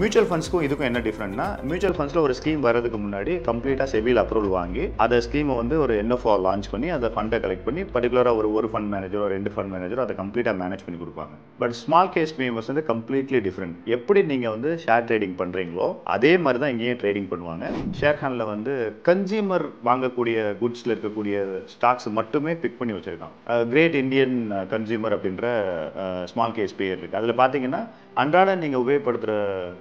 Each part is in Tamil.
மியூச்சுவல் ஃபண்ட்ஸ்க்கும் இதுக்கும் என்ன டிஃப்ரெண்ட்னா, மியூச்சுவல் ஃபண்ட்ஸில் ஒரு ஸ்கீம் வரதுக்கு முன்னாடி கம்ப்ளீட்டாக செபியில் அப்ரூவல் வாங்கி அதை ஸ்கீமை வந்து ஒரு என்எஃப்ஓ லான்ச் பண்ணி அதை ஃபண்டை கலெக்ட் பண்ணி பர்டிகுலராக ஒரு ஃபண்ட் மேனேஜரோ 2 ஃபண்ட் மேனேஜரோ அதை கம்ப்ளீட்டாக மேனேஜ் பண்ணி கொடுப்பாங்க. பட் ஸ்மால் கேஸ் பிஎம்எஸ் வந்து கம்ப்ளீட்லி டிஃப்ரெண்ட். எப்படி நீங்கள் வந்து ஷேர் ட்ரேடிங் பண்ணுறீங்களோ அதே மாதிரி தான் இங்கேயும் ட்ரேடிங் பண்ணுவாங்க. ஷேர் ஹானில் வந்து கன்சியூமர் வாங்கக்கூடிய குட்ஸில் இருக்கக்கூடிய ஸ்டாக்ஸ் மட்டுமே பிக் பண்ணி வச்சுருக்கான். கிரேட் இந்தியன் கன்சியூமர் அப்படின்ற ஸ்மால் கேஸ் பேர் இருக்குது. அதில் பார்த்தீங்கன்னா அன்றாட நீங்கள் உபயோகப்படுத்துகிற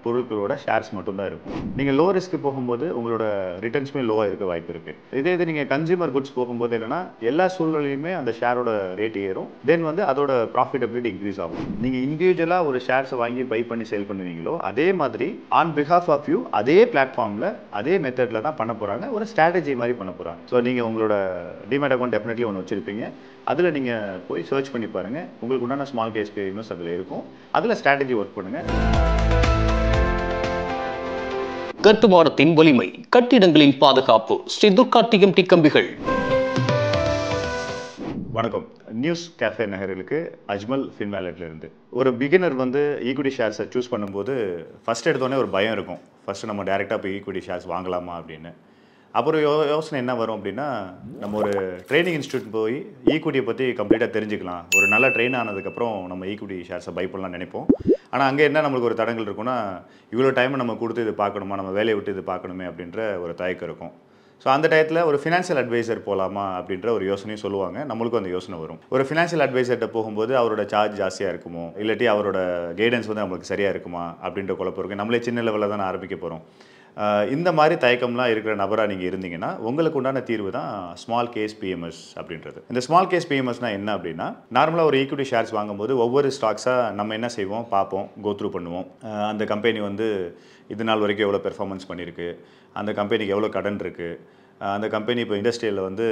பொருட்களோட ஷேர்ஸ் மட்டும்தான் இருக்கும். நீங்கள் லோ ரிஸ்க்கு போகும்போது உங்களோட ரிட்டர்ன்ஸுமே லோவாக இருக்க வாய்ப்பு இருக்குது. இது நீங்கள் கன்சியூமர் குட்ஸ் போகும்போது என்னென்னா எல்லா சூழ்நிலையுமே அந்த ஷேரோட ரேட் ஏறும். தென் வந்து அதோட ப்ராஃபிட்டபிலிட்டி இன்க்ரீஸ் ஆகும். நீங்கள் இண்டிவிஜுவலாக ஒரு ஷேர்ஸை வாங்கி பை பண்ணி சேல் பண்ணுவீங்களோ அதே மாதிரி ஆன் பிஹாஃப் ஆஃப் யூ அதே பிளாட்ஃபார்மில் அதே மெத்தடில் தான் பண்ண போகிறாங்க. ஒரு ஸ்ட்ராட்டஜி மாதிரி பண்ண போகிறாங்க. ஸோ நீங்கள் உங்களோட டிமேட் அக்கௌண்ட் டெஃபினெட்லி ஒன்று வச்சுருப்பீங்க. அதில் நீங்கள் போய் சர்ச் பண்ணி பாருங்கள். உங்களுக்கு உண்டான ஸ்மால் கேஸ் பிஎம்எஸ் அதில் இருக்கும். அதில் ஸ்ட்ராட்டஜி ஒர்க் பண்ணுங்கள். கட்டுமானத்தின் வலிமை, கட்டிடங்களின் பாதுகாப்பு. ஸ்ரீ துர்கா டிஎம்டி கம்பிகள். வணக்கம். நியூஸ் கேஃபே நகர்களுக்கு அஜ்மல் ஃபின்வேலட்லேருந்து. ஒரு பிகினர் வந்து ஈக்விட்டி ஷேர்ஸை சூஸ் பண்ணும்போது ஃபஸ்ட் எடுத்தோடனே ஒரு பயம் இருக்கும். ஃபஸ்ட்டு நம்ம டேரெக்டாக போய் ஈக்விட்டி ஷேர்ஸ் வாங்கலாமா அப்படின்னு. அப்புறம் யோசனை என்ன வரும் அப்படின்னா, நம்ம ஒரு ட்ரைனிங் இன்ஸ்டியூட் போய் ஈக்விட்டியை பற்றி கம்ப்ளீட்டாக தெரிஞ்சுக்கலாம். ஒரு நல்ல ட்ரெயின் ஆனதுக்கப்புறம் நம்ம ஈக்விட்டி ஷேர்ஸை பை பண்ணலாம்னு நினைப்போம். ஆனால் அங்கே என்ன நம்மளுக்கு ஒரு தடங்கள் இருக்குன்னா, இவ்வளோ டைம் நம்ம கொடுத்து இது பார்க்கணுமா, நம்ம வேலையை விட்டு இது பார்க்கணுமே அப்படின்ற ஒரு தயக்கம் இருக்கும். ஸோ அந்த டயத்தில் ஒரு ஃபினான்ஷியல் அட்வைசர் போகலாமா அப்படின்ற ஒரு யோசனையும் சொல்லுவாங்க. நம்மளுக்கும் அந்த யோசனை வரும். ஒரு ஃபினான்ஷியல் அட்வைசர்கிட்ட போகும்போது அவரோட சார்ஜ் ஜாஸ்தியாக இருக்குமோ, இல்லாட்டி அவரோட கைடன்ஸ் வந்து நம்மளுக்கு சரியாக இருக்குமா அப்படின்ற குழப்பம் இருக்குது. நம்மளே சின்ன லெவலில் தான் ஆரம்பிக்க போகிறோம். இந்த மாதிரி தயக்கம்லாம் இருக்கிற நபராக நீங்கள் இருந்தீங்கன்னா உங்களுக்கு உண்டான தீர்வு தான் ஸ்மால் கேஸ் பிஎம்எஸ் அப்படின்றது. இந்த ஸ்மால் கேஸ் பிஎம்எஸ்னால் என்ன அப்படின்னா, நார்மலாக ஒரு ஈக்விட்டி ஷேர்ஸ் வாங்கும்போது ஒவ்வொரு ஸ்டாக்ஸாக நம்ம என்ன செய்வோம், பார்ப்போம், கோத்ரூ பண்ணுவோம். அந்த கம்பெனி வந்து இது நாள் வரைக்கும் எவ்வளோ பெர்ஃபார்மன்ஸ் பண்ணியிருக்கு, அந்த கம்பெனிக்கு எவ்வளோ கடன் இருக்குது, அந்த கம்பெனி இப்போ இண்டஸ்ட்ரியில் வந்து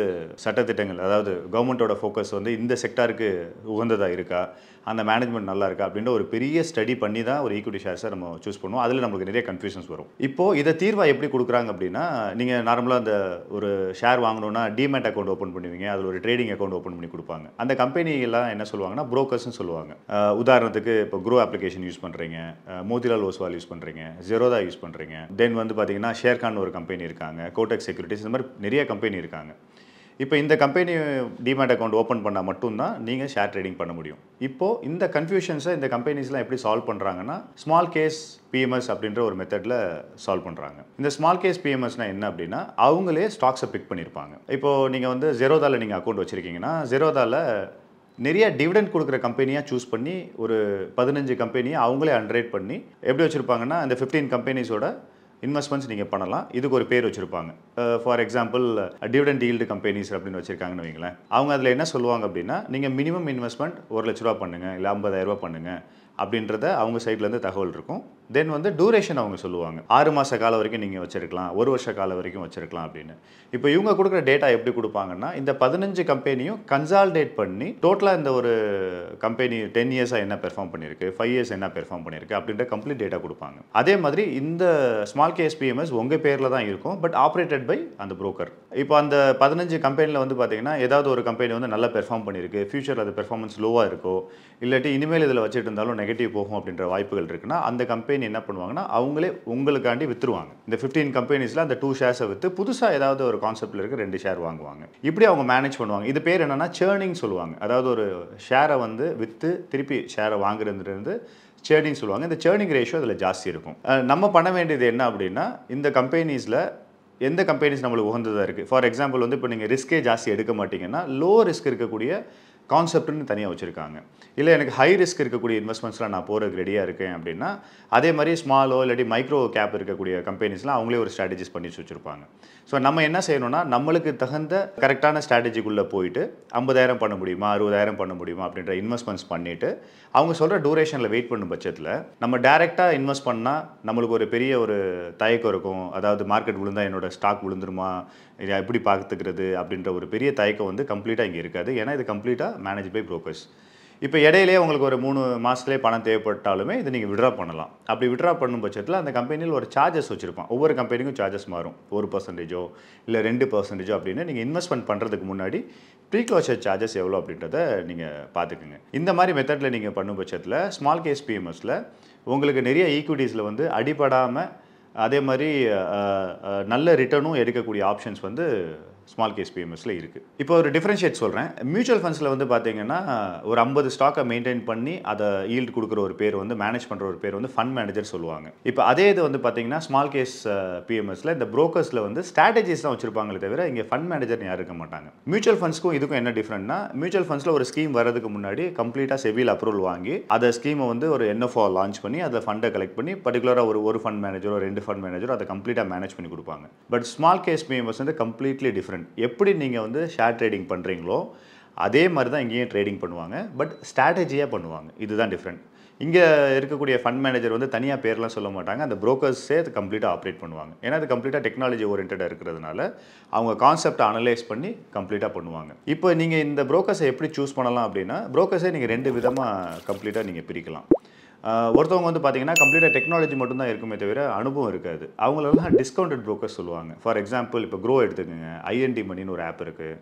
சட்டத்திட்டங்கள், அதாவது கவர்மெண்ட்டோட ஃபோக்கஸ் வந்து இந்த செக்டாருக்கு உகந்ததாக இருக்கா, அந்த மேனேஜ்மெண்ட் நல்லா இருக்கா அப்படின்ற ஒரு பெரிய ஸ்டடி பண்ணி தான் ஒரு ஈக்விட்டி ஷேர்ஸை நம்ம சூஸ் பண்ணுவோம். அதில் நமக்கு நிறைய கன்ஃபியூஷன்ஸ் வரும். இப்போது இதை தீர்வாக எப்படி கொடுக்குறாங்க அப்படின்னா, நீங்கள் நார்மலாக அந்த ஒரு ஷேர் வாங்கணுன்னா டிமேட் அக்கௌண்ட் ஓப்பன் பண்ணுவீங்க. அதில் ஒரு ட்ரேடிங் அக்கௌண்ட் ஓப்பன் பண்ணி கொடுப்பாங்க. அந்த கம்பெனியெல்லாம் என்ன சொல்லுவாங்கன்னா புரோக்கர்ஸ்னு சொல்லுவாங்க. உதாரணத்துக்கு இப்போ க்ரோ அப்ளிகேஷன் யூஸ் பண்ணுறீங்க, மோதிலால் ஓஸ்வால் யூஸ் பண்ணுறீங்க, ஜெரோதா யூஸ் பண்ணுறீங்க, தென் வந்து பார்த்தீங்கன்னா ஷேர்கான் ஒரு கம்பெனி இருக்காங்க, கோடெக் செக்யூரிட்டிஸ், இந்த மாதிரி நிறைய கம்பெனி இருக்காங்க. இப்போ இந்த கம்பெனி டிமேட் அக்கௌண்ட் ஓப்பன் பண்ணால் மட்டும்தான் நீங்கள் ஷேர் ட்ரேடிங் பண்ண முடியும். இப்போது இந்த கன்ஃபியூஷன்ஸை இந்த கம்பெனிஸ்லாம் எப்படி சால்வ் பண்ணுறாங்கன்னா, ஸ்மால் கேஸ் பிஎம்எஸ் அப்படின்ற ஒரு மெத்தடில் சால்வ் பண்ணுறாங்க. இந்த ஸ்மால் கேஸ் பிஎம்எஸ்னால் என்ன அப்படின்னா, அவங்களே ஸ்டாக்ஸை பிக் பண்ணியிருப்பாங்க. இப்போது நீங்கள் வந்து ஜெரோதாவில் நீங்கள் அக்கௌண்ட் வச்சுருக்கீங்கன்னா, ஜெரோதாவில் நிறைய டிவிடெண்ட் கொடுக்குற கம்பெனியாக சூஸ் பண்ணி ஒரு 15 கம்பெனியை அவங்களே அண்டர்ரேட் பண்ணி எப்படி வச்சுருப்பாங்கன்னா, இந்த 15 கம்பெனிஸோட இன்வெஸ்ட்மெண்ட்ஸ் நீங்கள் பண்ணலாம். இதுக்கு ஒரு பேர் வச்சுருப்பாங்க. For example dividend yield companies அப்படின்னு வச்சுருக்காங்கன்னு வைங்களேன். அவங்க அதில் என்ன சொல்லுவாங்க அப்படின்னா, நீங்கள் மினிமம் இன்வெஸ்ட்மெண்ட் 1 லட்ச ரூபா பண்ணுங்கள், இல்லை 50,000 ரூபா பண்ணுங்கள் அப்படின்றத அவங்க சைட்லேருந்து தகவல் இருக்கும். தென் வந்து டூரேஷன் அவங்க சொல்லுவாங்க. 6 மாத காலம் வரைக்கும் நீங்கள் வச்சுருக்கலாம், 1 வருஷ காலம் வரைக்கும் வச்சுருக்கலாம் அப்படின்னு. இப்போ இவங்க கொடுக்குற டேட்டா எப்படி கொடுப்பாங்கன்னா, இந்த 15 கம்பெனியும் கன்சால்டேட் பண்ணி டோட்டலாக இந்த ஒரு கம்பெனி 10 இயர்ஸாக என்ன பெர்ஃபார்ம் பண்ணியிருக்கு, 5 இயர்ஸ் என்ன பெர்ஃபார்ம் பண்ணியிருக்கு அப்படின்ற கம்ப்ளீட் டேட்டா கொடுப்பாங்க. அதே மாதிரி இந்த ஸ்மால் கேஸ் பிஎம்எஸ் உங்கள் பேரில் தான் இருக்கும், பட் ஆப்ரேட்டட் பை அந்த புரோக்கர். இப்போ அந்த 15 கம்பெனியில் வந்து பார்த்தீங்கன்னா, ஏதாவது ஒரு கம்பெனி வந்து நல்லா பெர்ஃபார்ம் பண்ணியிருக்கு, ஃபியூச்சரில் அது பெர்ஃபார்மன்ஸ் லோவாக இருக்கோ, இல்லாட்டி இனிமேல் இதில் வச்சுட்டு இருந்தாலும் நெகட்டிவ் போகும் அப்படின்ற வாய்ப்புகள் இருக்குன்னா, அந்த கம்பெனி என்ன பண்ணுவாங்கன்னா, அவங்களே உங்களுக்காண்டி விற்றுருவாங்க. இந்த 15 கம்பெனிஸில் அந்த 2 ஷேர்ஸை விற்று புதுசாக ஏதாவது ஒரு கான்செப்டில் இருக்க 2 ஷேர் வாங்குவாங்க. இப்படி அவங்க மேனேஜ் பண்ணுவாங்க. இது பேர் என்னென்னா சேர்னிங் சொல்லுவாங்க. அதாவது ஒரு ஷேரை வந்து விற்று திருப்பி ஷேரை வாங்குறதுலேருந்து சேர்னிங் சொல்லுவாங்க. இந்த சேர்னிங் ரேஷியோ அதில் ஜாஸ்தி இருக்கும். நம்ம பண்ண வேண்டியது என்ன அப்படின்னா, இந்த கம்பெனிஸில் எந்த கம்பெனிஸ் நம்மளுக்கு உகந்ததாக இருக்குது. ஃபார் எக்ஸாம்பிள் வந்து இப்போ நீங்கள் ரிஸ்கே ஜாஸ்தி எடுக்க மாட்டீங்கன்னா, லோ ரிஸ்க் இருக்கக்கூடிய கான்செப்ட்னு தனியாக வச்சுருக்காங்க. இல்லை எனக்கு ஹை ரிஸ்க் இருக்கக்கூடிய இன்வெஸ்ட்மெண்ட்ஸ்லாம் நான் போகிறதுக்கு ரெடியாக இருக்கேன் அப்படின்னா, அதே மாதிரி ஸ்மாலோ இல்லாட்டி மைக்ரோ கேப் இருக்கக்கூடிய கம்பெனிஸ்லாம் அவங்களே ஒரு ஸ்ட்ராட்டஜிஸ் பண்ணி வச்சுருப்பாங்க. ஸோ நம்ம என்ன செய்யணும்னா, நம்மளுக்கு தகுந்த கரெக்டான ஸ்ட்ராட்டஜிக்குள்ளே போயிட்டு 50,000 பண்ண முடியுமா, 60,000 பண்ண முடியுமா அப்படின்ற இன்வெஸ்ட்மெண்ட்ஸ் பண்ணிவிட்டு அவங்க சொல்கிற டூரேஷனில் வெயிட் பண்ணும் பட்சத்தில் நம்ம டேரெக்டாக இன்வெஸ்ட் பண்ணால் நம்மளுக்கு ஒரு பெரிய ஒரு தயக்கம் இருக்கும். அதாவது மார்க்கெட் விழுந்தால் என்னோட ஸ்டாக் விழுந்துருமா, இதை எப்படி பார்த்துக்கிறது அப்படின்ற ஒரு பெரிய தயக்கம் வந்து கம்ப்ளீட்டாக இங்கே இருக்காது. ஏன்னா இது கம்ப்ளீட்டாக மேனேஜ் பை புரோக்கர்ஸ். இப்போ இடையிலே உங்களுக்கு ஒரு 3 மாதத்துலேயே பணம் தேவைப்பட்டாலுமே இது நீங்கள் விட்ரா பண்ணலாம். அப்படி விட்ரா பண்ணும் பட்சத்தில் அந்த கம்பெனியில் ஒரு சார்ஜஸ் வச்சுருப்பான். ஒவ்வொரு கம்பெனிக்கும் சார்ஜஸ் மாறும். 1% இல்லை 2% அப்படின்னு நீங்கள் இன்வெஸ்ட்மெண்ட் பண்ணுறதுக்கு முன்னாடி ப்ரீ க்ளோஷர் சார்ஜஸ் எவ்வளோ அப்படின்றத நீங்கள் பார்த்துக்குங்க. இந்த மாதிரி மெத்தடில் நீங்கள் பண்ணும் பட்சத்தில் ஸ்மால் கேஸ் பிஎம்எஸில் உங்களுக்கு நிறைய ஈக்விட்டிஸில் வந்து அடிபடாமல் அதே மாதிரி நல்ல ரிட்டர்னும் எடுக்கக்கூடிய ஆப்ஷன்ஸ் வந்து ஸ்மால் கேஸ் பிஎம்எஸ்ல இருக்குது. இப்போ ஒரு டிஃப்ரென்ஷியேட் சொல்கிறேன். மியூச்சுவல் ஃபண்ட்ஸில் வந்து பார்த்தீங்கன்னா ஒரு 50 ஸ்டாக்கை மெயின்டைன் பண்ணி அதை ஈல்டு கொடுக்குற ஒரு பேர் வந்து மேனேஜ் பண்ணுற ஒரு பேர் வந்து ஃபண்ட் மேனேஜர் சொல்லுவாங்க. இப்போ அதே இது வந்து பார்த்தீங்கன்னா ஸ்மால் கேஸ் பிஎம்எஸ்ல இந்த புரோக்கர்ஸில் வந்து ஸ்ட்ராட்டஜிஸ் தான் வச்சிருப்பாங்களே தவிர இங்கே ஃபண்ட் மேனேஜர் யாரும் இருக்க மாட்டாங்க. மியூச்சுவல் ஃபண்ட்ஸ்க்கும் இதுக்கும் என்ன டிஃப்ரெண்ட்னா, மியூச்சுவல் ஃபண்ட்ஸில் ஒரு ஸ்கீம் வரதுக்கு முன்னாடி கம்ப்ளீட்டாக செபியில் அப்ரூவல் வாங்கி அதை ஸ்கீமை வந்து ஒரு என்எஃப்ஓ லான்ச் பண்ணி அதில் ஃபண்டை கலெக்ட் பண்ணி பர்டிகுலராக ஒரு ஃபண்ட் மேனேஜரோ 2 ஃபண்ட் மேனேஜரோ அதை கம்ப்ளீட்டாக மேனேஜ் பண்ணி கொடுப்பாங்க. பட் ஸ்மால் கேஸ் பிஎம்எஸ் வந்து கம்ப்ளீட்லி டிஃப்ரெண்ட். எப்படி நீங்கள் வந்து ஷேர் ட்ரேடிங் பண்ணுறீங்களோ அதே மாதிரி தான் இங்கேயும் ட்ரேடிங் பண்ணுவாங்க. பட் ஸ்ட்ராட்டஜியாக பண்ணுவாங்க. இதுதான் டிஃப்ரெண்ட். இங்கே இருக்கக்கூடிய ஃபண்ட் மேனேஜர் வந்து தனியாக பேர்லாம் சொல்ல மாட்டாங்க. அந்த புரோக்கர்ஸே அது கம்ப்ளீட்டாக ஆப்ரேட் பண்ணுவாங்க. ஏன்னா அது கம்ப்ளீட்டாக டெக்னாலஜி ஓரியன்டாக இருக்கிறதுனால அவங்க கான்செப்டை அனலைஸ் பண்ணி கம்ப்ளீட்டாக பண்ணுவாங்க. இப்போ நீங்கள் இந்த புரோக்கர்ஸை எப்படி சூஸ் பண்ணலாம் அப்படின்னா, புரோக்கர்ஸை நீங்கள் 2 விதமாக கம்ப்ளீட்டாக நீங்கள் பிரிக்கலாம். ஒருத்தவங்க வந்து பார்த்தீங்கன்னா கம்ப்ளீட்டாக டெக்னாலஜி மட்டும்தான் இருக்குமே தவிர அனுபவம் இருக்காது. அவங்களெல்லாம் டிஸ்கவுண்டட் புரோக்கர்ஸ் சொல்லுவாங்க. ஃபார் எக்ஸாம்பிள் இப்போ க்ரோ எடுத்துக்கோங்க. ஐஎன்டி மணின்னு ஒரு ஆப் இருக்குது.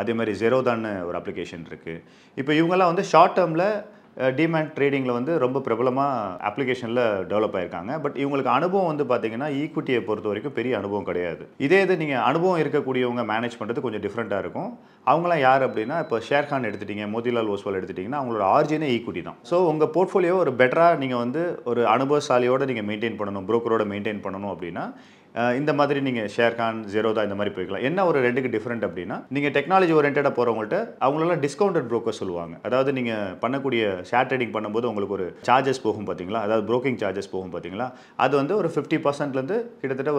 அதே மாதிரி ஜெரோதான்னு ஒரு அப்ளிகேஷன் இருக்குது. இப்போ இவங்கெல்லாம் வந்து ஷார்ட் டேர்மில் டிமேட் ட்ரேடிங்கில் வந்து ரொம்ப பிரபலமாக அப்ளிகேஷனில் டெவலப் ஆயிருக்காங்க. பட் இவங்களுக்கு அனுபவம் வந்து பார்த்தீங்கன்னா ஈக்விட்டியை பொறுத்த வரைக்கும் பெரிய அனுபவம் கிடையாது. இதே இது நீங்கள் அனுபவம் இருக்கக்கூடியவங்க மேனேஜ் பண்ணுறது கொஞ்சம் டிஃப்ரெண்ட்டாக இருக்கும். அவங்களாம் யார் அப்படின்னா, இப்போ ஷேர்கான் எடுத்துட்டீங்க, மோதிலால் ஓஸ்வால் எடுத்துட்டிங்கன்னா அவங்களோட ஆர்ஜினே ஈக்விட்டி தான். ஸோ உங்கள் போர்ட்ஃபோலியோ ஒரு பெட்டராக நீங்கள் வந்து ஒரு அனுபவசாலியோடு நீங்கள் மெயின்டைன் பண்ணணும், புரோக்கரோட மெயின்டைன் பண்ணணும் அப்படின்னா இந்த மாதிரி நீங்கள் ஷேர்கான், ஜெரோதா இந்த மாதிரி போய்க்கலாம். என்ன ஒரு 2க்கு டிஃப்ரெண்ட் அப்படின்னா, நீங்கள் டெக்னாலஜி ஓரியன்டாக போகிறவங்கள்ட்ட அவங்களெல்லாம் டிஸ்கவுண்டட் புரோக்கர் சொல்லுவாங்க. அதாவது நீங்கள் பண்ணக்கூடிய ஷேர் ட்ரேடிங் பண்ணும்போது உங்களுக்கு ஒரு சார்ஜஸ் போகும் பார்த்தீங்களா, அதாவது புரோக்கிங் சார்ஜஸ் போகும் பார்த்தீங்களா, அது வந்து ஒரு 50%லேருந்து கிட்டத்தட்ட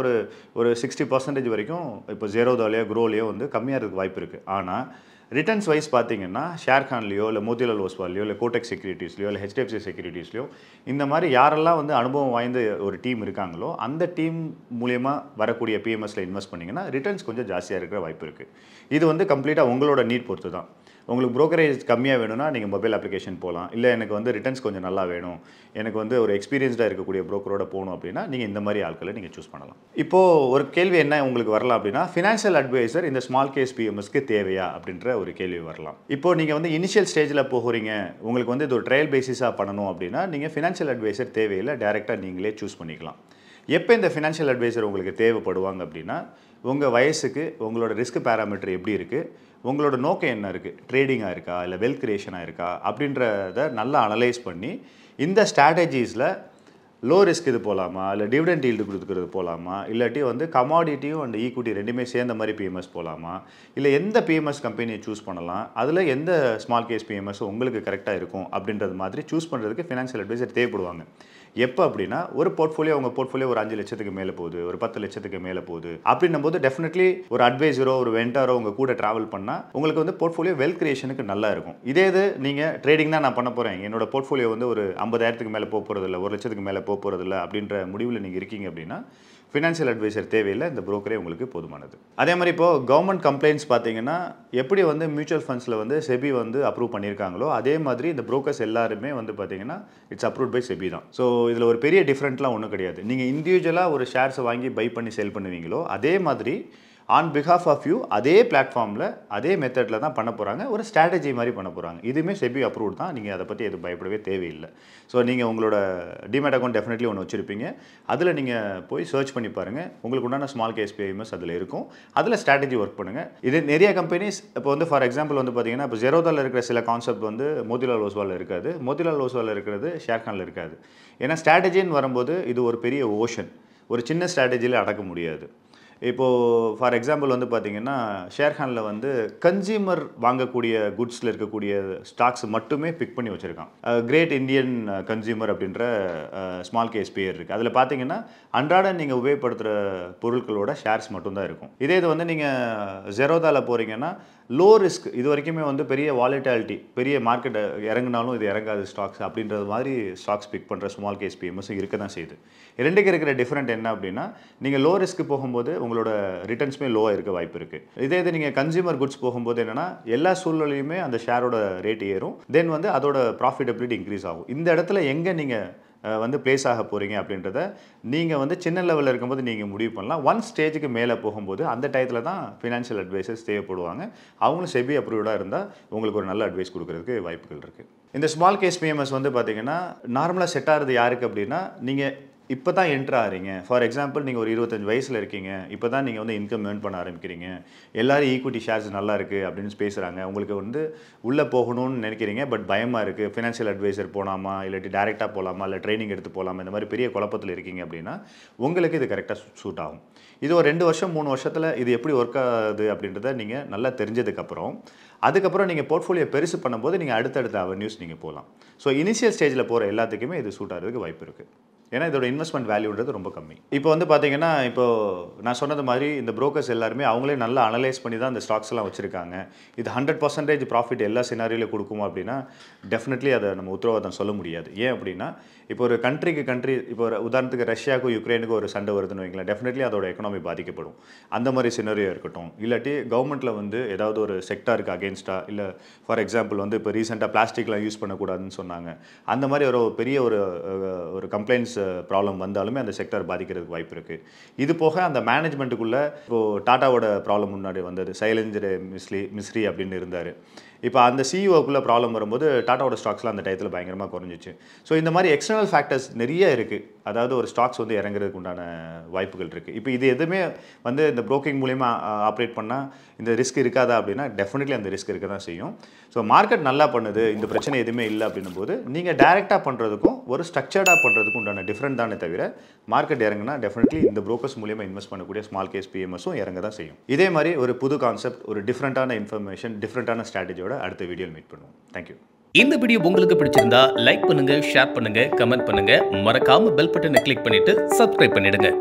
ஒரு 60% வரைக்கும் இப்போ ஜெரோதாலேயோ க்ரோலையோ வந்து கம்மியாக இருக்க வாய்ப்பு இருக்குது. ஆனால் ரிட்டர்ன்ஸ் வைஸ் பார்த்தீங்கன்னா ஷேர்கான்லையோ இல்லை மோதிலால் ஓஸ்வால்லையோ இல்லை கோடெக் செக்யூரிட்டிஸ்லையோ இல்லை ஹெச்டிஎஃப்சி செக்யூரிட்டிஸ்லையோ இந்த மாதிரி யாரெல்லாம் வந்து அனுபவம் வாய்ந்த ஒரு டீம் இருக்காங்களோ அந்த டீம் மூலயமா வரக்கூடிய பிஎம்எஸ்ல இன்வெஸ்ட் பண்ணிங்கன்னா ரிட்டர்ன்ஸ் கொஞ்சம் ஜாஸ்தியாக இருக்கிற வாய்ப்பு இருக்குது. இது வந்து கம்ப்ளீட்டாக உங்களோட நீட் பொறுத்து தான். உங்களுக்கு ப்ரோக்கரேஜ் கம்மியாக வேணும்னா நீங்கள் மொபைல் அப்ளிகேஷன் போகலாம். இல்லை எனக்கு வந்து ரிட்டர்ன்ஸ் கொஞ்சம் நல்லா வேணும், எனக்கு வந்து ஒரு எக்ஸ்பீரியன்ஸ்டாக இருக்கக்கூடிய ப்ரோக்கரோட போகணும் அப்படின்னா நீங்கள் இந்த மாதிரி ஆட்களை நீங்கள் சூஸ் பண்ணலாம். இப்போது ஒரு கேள்வி என்ன உங்களுக்கு வரலாம் அப்படின்னா, ஃபினான்ஷியல் அட்வைசர் இந்த ஸ்மால் கேஸ் பிஎம்எஸ்க்கு தேவையா அப்படின்ற ஒரு கேள்வி வரலாம். இப்போது நீங்கள் வந்து இனிஷியல் ஸ்டேஜில் போகிறீங்க, உங்களுக்கு வந்து இது ஒரு ட்ரையல் பேசிஸாக பண்ணணும் அப்படின்னா நீங்கள் ஃபினான்ஷியல் அட்வைசர் தேவையில்லை, டேரெக்டாக நீங்களே சூஸ் பண்ணிக்கலாம். எப்போ இந்த ஃபினான்ஷியல் அட்வைசர் உங்களுக்கு தேவைப்படுவாங்க அப்படின்னா, உங்கள் வயசுக்கு உங்களோட ரிஸ்க் பேராமீட்டர் எப்படி இருக்குது, உங்களோட நோக்கம் என்ன இருக்குது, ட்ரேடிங்காக இருக்கா இல்லை வெல்த் கிரியேஷனாக இருக்கா அப்படின்றத நல்லா அனலைஸ் பண்ணி இந்த ஸ்ட்ராட்டஜிஸில் லோ ரிஸ்க் இது போகலாமா, இல்லை டிவிடெண்ட் ஈல்டு கொடுக்குறது போகலாமா, இல்லாட்டி வந்து கமாடிட்டியும் அண்ட் ஈக்விட்டி ரெண்டுமே சேர்ந்த மாதிரி பிஎம்எஸ் போகலாமா, இல்லை எந்த பிஎம்எஸ் கம்பெனியை சூஸ் பண்ணலாம், அதில் எந்த ஸ்மால் கேஸ் பிஎம்எஸ் உங்களுக்கு கரெக்டாக இருக்கும் அப்படின்றது மாதிரி சூஸ் பண்ணுறதுக்கு ஃபினான்ஷியல் அட்வைசர் தேவைப்படுவாங்க. எப்போ அப்படின்னா, ஒரு போர்ட்ஃபோலியோ உங்கள் போர்ட்ஃபோலியோ ஒரு 5 லட்சத்துக்கு மேலே போகுது, ஒரு 10 லட்சத்துக்கு மேலே போகுது அப்படின்னும் போது டெஃபினெட்லி ஒரு அட்வைசரோ ஒரு வெண்டாரோ உங்கள் கூட ட்ராவல் பண்ணால் உங்களுக்கு வந்து போர்ட்ஃபோலியோ வெல்த் கிரியேஷனுக்கு நல்லா இருக்கும். இதே இது நீங்கள் ட்ரேடிங் தான் நான் பண்ண போகிறேன், என்னோட போர்ட்ஃபோலியோ வந்து ஒரு 50,000க்கு மேலே போக போகிறதில்ல, 1 லட்சத்துக்கு மேலே போக போகிறதில்ல அப்படின்ற முடிவில் நீங்கள் இருக்கீங்க அப்படின்னா ஃபினான்ஷியல் அட்வைசர் தேவையில்லை, இந்த புரோக்கரே உங்களுக்கு போதுமானது. அதே மாதிரி இப்போது கவர்மெண்ட் கம்ப்ளைண்ட்ஸ் பார்த்தீங்கன்னா, எப்படி வந்து மியூச்சுவல் ஃபண்ட்ஸில் வந்து செபி வந்து அப்ரூவ் பண்ணியிருக்காங்களோ அதே மாதிரி இந்த புரோக்கர்ஸ் எல்லாருமே வந்து பார்த்தீங்கன்னா இட்ஸ் அப்ரூவ்ட் பை செபி தான். ஸோ இதில் ஒரு பெரிய டிஃப்ரெண்ட்லாம் ஒன்றும் கிடையாது. நீங்கள் இண்டிவிஜுவலாக ஒரு ஷேர்ஸை வாங்கி பை பண்ணி சேல் பண்ணுவீங்களோ அதே மாதிரி ஆன் பிஹாஃப் ஆஃப் யூ அதே பிளாட்ஃபார்மில் அதே மெத்தடில் தான் பண்ண போகிறாங்க, ஒரு ஸ்ட்ராட்டஜி மாதிரி பண்ண போகிறாங்க. இதுவுமே செபி அப்ரூவ்ட் தான், நீங்கள் அதை பற்றி எதுவும் பயப்படவே தேவையில்லை. ஸோ நீங்கள் உங்களோட டிமேட் அக்கௌண்ட் டெஃபினெட்லி ஒன்று வச்சுருப்பீங்க, அதில் நீங்கள் போய் சர்ச் பண்ணி பாருங்கள், உங்களுக்கு உண்டான ஸ்மால் கேஸ் பிஎம்எஸ் அதில் இருக்கும், அதில் ஸ்ட்ராட்டஜி ஒர்க் பண்ணுங்கள். இது நிறைய கம்பெனிஸ் இப்போ வந்து ஃபார் எக்ஸாம்பிள் வந்து பார்த்தீங்கன்னா, இப்போ ஜெரோதாவில் இருக்கிற சில கான்செப்ட் வந்து மோதிலால் ஓஸ்வாலில் இருக்காது, மோதிலால் ஓஸ்வாலில் இருக்கிறது ஷேர்கானில் இருக்காது. ஏன்னா ஸ்ட்ராட்டஜின்னு வரும்போது இது ஒரு பெரிய ஓஷன், ஒரு சின்ன ஸ்ட்ராட்டஜியில் அடக்க முடியாது. இப்போது ஃபார் எக்ஸாம்பிள் வந்து பார்த்தீங்கன்னா, ஷேர்கானில் வந்து கன்சியூமர் வாங்கக்கூடிய குட்ஸில் இருக்கக்கூடிய ஸ்டாக்ஸ் மட்டுமே பிக் பண்ணி வச்சுருக்கான். கிரேட் இந்தியன் கன்சியூமர் அப்படின்ற ஸ்மால் கேஸ் பேர் இருக்குது. அதில் பார்த்தீங்கன்னா அன்றாட நீங்கள் உபயோகப்படுத்துகிற பொருட்களோட ஷேர்ஸ் மட்டும்தான் இருக்கும். இதே இது வந்து நீங்கள் ஜெரோதாவில் போகிறீங்கன்னா லோ ரிஸ்க், இது வரைக்குமே வந்து பெரிய வாலிட்டாலிட்டி, பெரிய மார்க்கெட் இறங்கினாலும் இது இறங்காது ஸ்டாக்ஸ் அப்படின்றது மாதிரி ஸ்டாக்ஸ் பிக் பண்ணுற ஸ்மால் கேஸ் பிஎம்எஸும் இருக்க தான் செய்யுது. ரெண்டுக்கு இருக்கிற டிஃப்ரெண்ட் என்ன அப்படின்னா, நீங்கள் லோ ரிஸ்க் போகும்போது உங்களோட ரிட்டர்ன்ஸுமே லோவாக இருக்க வாய்ப்பு இருக்குது. இதே இது நீங்கள் கன்சியூமர் குட்ஸ் போகும்போது என்னென்னா, எல்லா சூழ்நிலையுமே அந்த ஷேரோட ரேட் ஏறும், தென் வந்து அதோட ப்ராஃபிட்டபிலிட்டி இன்க்ரீஸ் ஆகும். இந்த இடத்துல எங்கே நீங்கள் வந்து பிளேஸ் ஆக போகிறீங்க அப்படின்றத நீங்கள் வந்து சின்ன லெவலில் இருக்கும்போது நீங்கள் முடிவு பண்ணலாம். ஒன் ஸ்டேஜுக்கு மேலே போகும்போது அந்த டயத்தில் தான் ஃபினான்ஷியல் அட்வைசர்ஸ் தேவைப்படுவாங்க. அவங்களும் செபி அப்ரூவ்டாக இருந்தால் உங்களுக்கு ஒரு நல்ல அட்வைஸ் கொடுக்கறதுக்கு வாய்ப்புகள் இருக்குது. இந்த ஸ்மால் கேஸ் பிஎம்எஸ் வந்து பார்த்தீங்கன்னா நார்மலாக செட் ஆகிறது யாருக்கு அப்படின்னா, நீங்கள் இப்போ தான் என்ட்ரு ஆகிறீங்க. ஃபார் எக்ஸாம்பிள் நீங்கள் ஒரு 25 வயசில் இருக்கீங்க, இப்போ தான் நீங்கள் வந்து இன்கம் ஏர்ன் பண்ண ஆரம்பிக்கிறீங்க, எல்லாரும் ஈக்விட்டி ஷேர்ஸ் நல்லா இருக்குது அப்படின்னு பேசுகிறாங்க. உங்களுக்கு வந்து உள்ளே போகணும்னு நினைக்கிறீங்க, பட் பயமாக இருக்குது. ஃபினான்ஷியல் அட்வைசர் போகலாமா, இல்லாட்டி டேரெக்டாக போகலாமா, இல்லை ட்ரைனிங் எடுத்து போகலாமா, இந்த மாதிரி பெரிய குழப்பத்தில் இருக்கீங்க அப்படின்னா உங்களுக்கு இது கரெக்டாக சூட் ஆகும். இது ஒரு 2 வருஷம் 3 வருஷத்தில் இது எப்படி ஒர்க் ஆகுது அப்படின்றத நீங்கள் நல்லா தெரிஞ்சதுக்கப்புறம், அதுக்கப்புறம் நீங்கள் போர்ட்ஃபோலியோ பெருசு பண்ணும்போது நீங்கள் அடுத்தடுத்த அவென்யூஸ் நீங்கள் போகலாம். ஸோ இனிஷியல் ஸ்டேஜில் போகிற எல்லாத்துக்குமே இது சூட் ஆகிறதுக்கு வாய்ப்பு இருக்குது. ஏன்னா இதோட இன்வெஸ்ட்மெண்ட் வேல்யூன்றது ரொம்ப கம்மி. இப்போ வந்து பார்த்தீங்கன்னா, இப்போ நான் சொன்னது மாதிரி இந்த புரோக்கர்ஸ் எல்லாருமே அவங்களே நல்லா அனலைஸ் பண்ணி தான் இந்த ஸ்டாக்ஸ் எல்லாம் வச்சுருக்காங்க. இது 100% ப்ராஃபிட் எல்லா சினாரியிலும் கொடுக்குமா அப்படின்னா டெஃபினெட்லி அதை நம்ம உத்தரவாதம் சொல்ல முடியாது. ஏன் அப்படின்னா, இப்போ ஒரு கண்ட்ரி இப்போ ஒரு உதாரணத்துக்கு ரஷ்யாவுக்கும் யுக்ரைனுக்கும் ஒரு சண்டை வருதுன்னு வைங்களேன், டெஃபினெட்லி அதோட எக்கனாமி பாதிக்கப்படும். அந்த மாதிரி சினாரியோ இருக்கட்டும். இல்லாட்டி கவர்மெண்ட்டில் வந்து ஏதாவது ஒரு செக்டாருக்கு அகேன்ஸ்டாக, இல்லை ஃபார் எக்ஸாம்பிள் வந்து இப்போ ரீசெண்டாக பிளாஸ்டிக்லாம் யூஸ் பண்ணக்கூடாதுன்னு சொன்னாங்க. அந்த மாதிரி ஒரு பெரிய ஒரு கம்ப்ளைண்ட்ஸ் ப்ராப்ளம் வந்தாலுமே அந்த செக்டர் பாதிக்கிறதுக்கு வாய்ப்பு இருக்குது. இது போக அந்த மேனேஜ்மெண்ட்டுக்குள்ளே இப்போது டாட்டாவோட ப்ராப்ளம் முன்னாடி வந்தது. சைலஞ்சர் மிஸ்ரி அப்படின்னு இருந்தார். இப்போ அந்த சிஇஓக்குள்ளே ப்ராப்ளம் வரும்போது டாட்டாவோட ஸ்டாக்ஸ்லாம் அந்த டயத்தில் பயங்கரமாக குறைஞ்சிச்சு. ஸோ இந்த மாதிரி எக்ஸ்டர்னல் ஃபேக்டர்ஸ் நிறைய இருக்குது. அதாவது ஒரு ஸ்டாக்ஸ் வந்து இறங்குறதுக்கு உண்டான வாய்ப்புகள் இருக்குது. இப்போ இது எதுவுமே வந்து இந்த ப்ரோக்கிங் மூலிமா ஆப்ரேட் பண்ணால் இந்த ரிஸ்க் இருக்காதா அப்படின்னா டெஃபினெட்லி அந்த ரிஸ்க் இருக்க தான் செய்யும். ஸோ மார்க்கெட் நல்லா பண்ணுது, இந்த பிரச்சனை எதுவுமே இல்லை அப்படின்னும் போது நீங்கள் டைரெக்டாக பண்ணுறதுக்கும் ஒரு ஸ்ட்ரக்சர்டாக பண்ணுறதுக்கும் உண்டான டிஃப்ரெண்ட் தானே தவிர, மார்க்கெட் இறங்குனா டெஃபினெட்லி இந்த ப்ரோக்கர்ஸ் மூலிமா இன்வெஸ்ட் பண்ணக்கூடிய ஸ்மால் கேஸ் பிஎம்எஸும் இறங்க தான் செய்யும். இதே மாதிரி ஒரு புது கான்செப்ட், ஒரு டிஃப்ரெண்ட்டான இன்ஃபர்மேஷன், டிஃப்ரெண்ட்டான ஸ்ட்ராட்டஜியோட அடுத்த வீடியோவில் மீட் பண்ணுவோம். தேங்க்யூ. இந்த வீடியோ உங்களுக்கு பிடிச்சிருந்தா லைக் பண்ணுங்க, ஷேர் பண்ணுங்க, கமெண்ட் பண்ணுங்க. மறக்காம பெல் பட்டனை கிளிக் பண்ணிட்டு சப்ஸ்கிரைப் பண்ணிடுங்க.